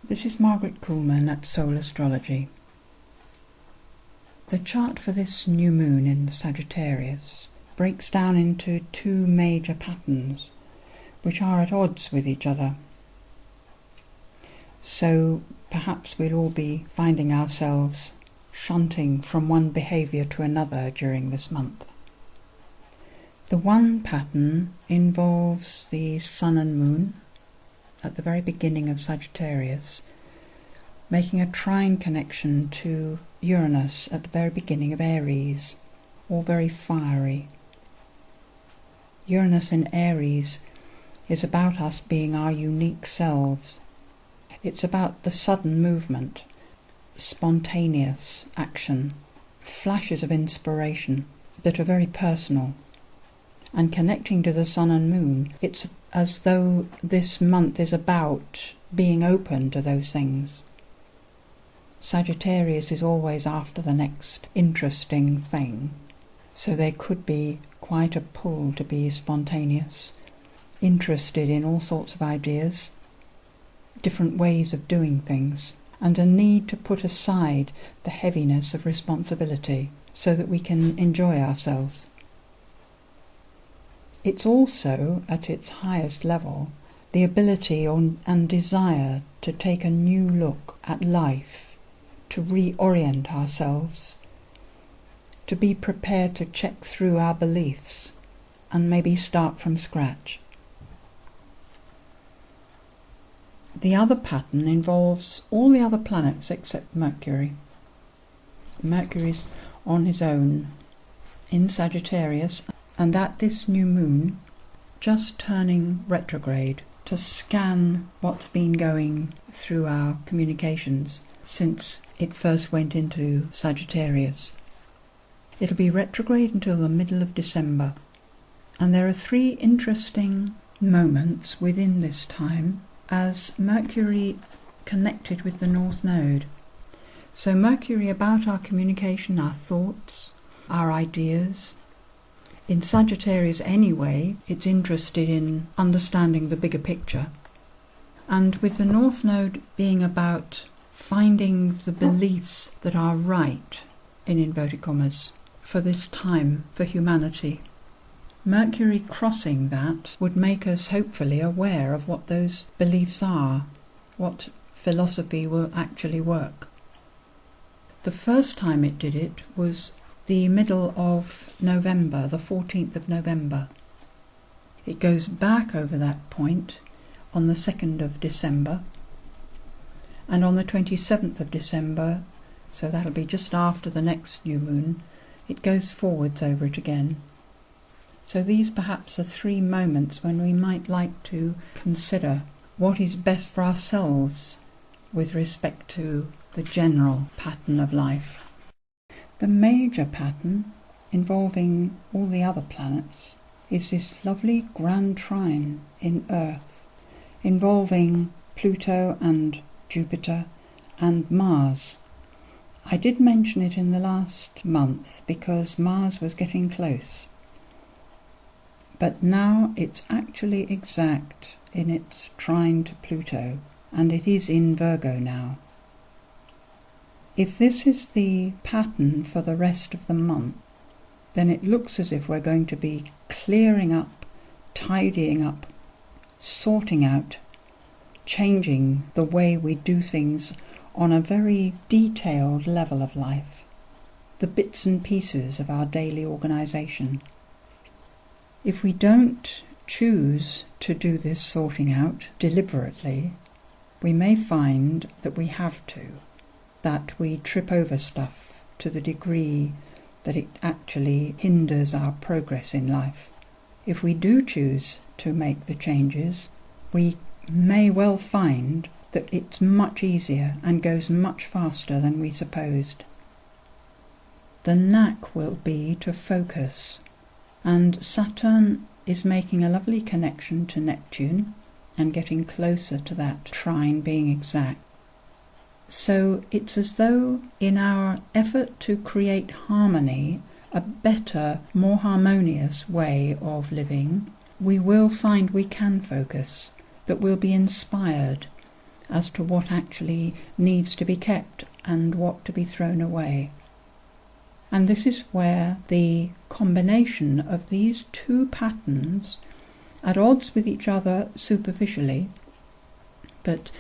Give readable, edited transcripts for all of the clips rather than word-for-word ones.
This is Margaret Koolman at Astrology. The chart for this new moon in Sagittarius breaks down into two major patterns which are at odds with each other. So perhaps we'll all be finding ourselves shunting from one behaviour to another during this month. The one pattern involves the sun and moon at the very beginning of Sagittarius, making a trine connection to Uranus at the very beginning of Aries, all very fiery. Uranus in Aries is about us being our unique selves. It's about the sudden movement, spontaneous action, flashes of inspiration that are very personal. And connecting to the sun and moon, it's as though this month is about being open to those things. Sagittarius is always after the next interesting thing, so there could be quite a pull to be spontaneous, interested in all sorts of ideas, different ways of doing things, and a need to put aside the heaviness of responsibility so that we can enjoy ourselves. It's also, at its highest level, the ability and desire to take a new look at life, to reorient ourselves, to be prepared to check through our beliefs and maybe start from scratch. The other pattern involves all the other planets except Mercury. Mercury's on his own in Sagittarius, and at this new moon, just turning retrograde to scan what's been going through our communications since it first went into Sagittarius. It'll be retrograde until the middle of December, and there are three interesting moments within this time as Mercury connected with the North Node. So Mercury about our communication, our thoughts, our ideas. In Sagittarius anyway, it's interested in understanding the bigger picture. And with the North Node being about finding the beliefs that are right, in inverted commas, for this time, for humanity. Mercury crossing that would make us hopefully aware of what those beliefs are, what philosophy will actually work. The first time it did it was the middle of November, the 14th of November. It goes back over that point on the 2nd of December, and on the 27th of December, so that'll be just after the next new moon, it goes forwards over it again. So these perhaps are three moments when we might like to consider what is best for ourselves with respect to the general pattern of life. The major pattern, involving all the other planets, is this lovely grand trine in Earth, involving Pluto and Jupiter and Mars. I did mention it in the last month because Mars was getting close. But now it's actually exact in its trine to Pluto, and it is in Virgo now. If this is the pattern for the rest of the month, then it looks as if we're going to be clearing up, tidying up, sorting out, changing the way we do things on a very detailed level of life, the bits and pieces of our daily organisation. If we don't choose to do this sorting out deliberately, we may find that we have to, that we trip over stuff to the degree that it actually hinders our progress in life. If we do choose to make the changes, we may well find that it's much easier and goes much faster than we supposed. The knack will be to focus, and Saturn is making a lovely connection to Neptune and getting closer to that trine being exact. So it's as though in our effort to create harmony, a better, more harmonious way of living, we will find we can focus, that we'll be inspired, as to what actually needs to be kept and what to be thrown away. And this is where the combination of these two patterns, at odds with each other superficially, but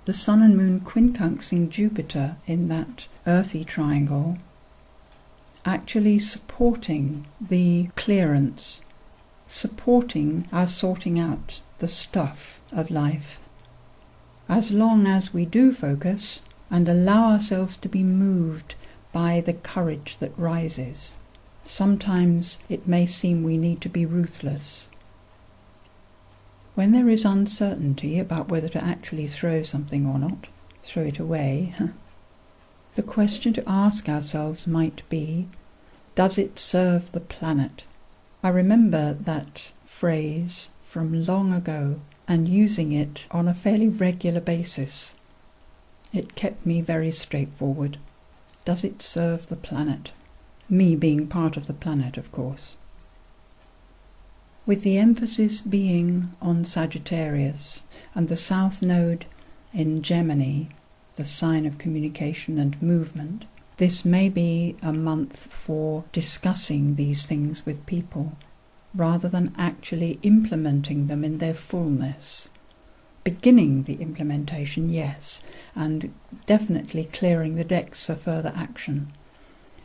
the Sun and Moon quincunxing Jupiter in that earthy triangle, actually supporting the clearance, supporting our sorting out the stuff of life. As long as we do focus and allow ourselves to be moved by the courage that rises. Sometimes it may seem we need to be ruthless. When there is uncertainty about whether to actually throw something or not, throw it away, the question to ask ourselves might be, does it serve the planet? I remember that phrase from long ago and using it on a fairly regular basis. It kept me very straightforward. Does it serve the planet? Me being part of the planet, of course. With the emphasis being on Sagittarius and the South Node in Gemini, the sign of communication and movement, this may be a month for discussing these things with people, rather than actually implementing them in their fullness. Beginning the implementation, yes, and definitely clearing the decks for further action.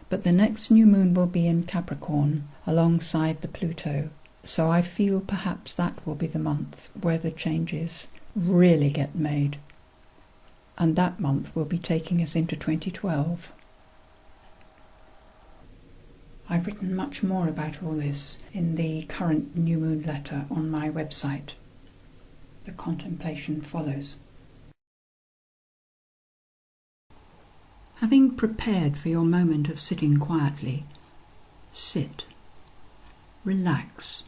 But the next new moon will be in Capricorn, alongside the Pluto, so I feel perhaps that will be the month where the changes really get made. And that month will be taking us into 2012. I've written much more about all this in the current new moon letter on my website. The contemplation follows. Having prepared for your moment of sitting quietly, sit, relax,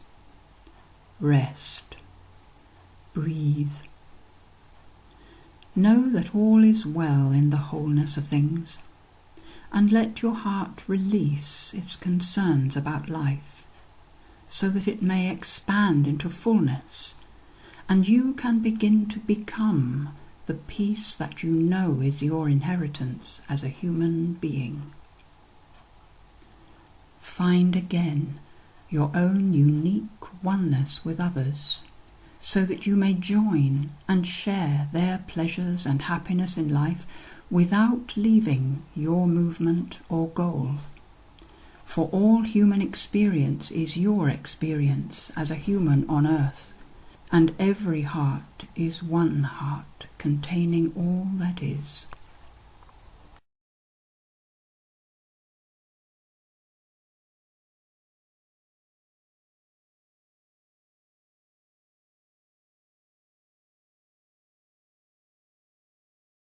rest, breathe. Know that all is well in the wholeness of things, and let your heart release its concerns about life, so that it may expand into fullness, and you can begin to become the peace that you know is your inheritance as a human being. Find again your own unique oneness with others, so that you may join and share their pleasures and happiness in life without leaving your movement or goal. For all human experience is your experience as a human on earth, and every heart is one heart containing all that is.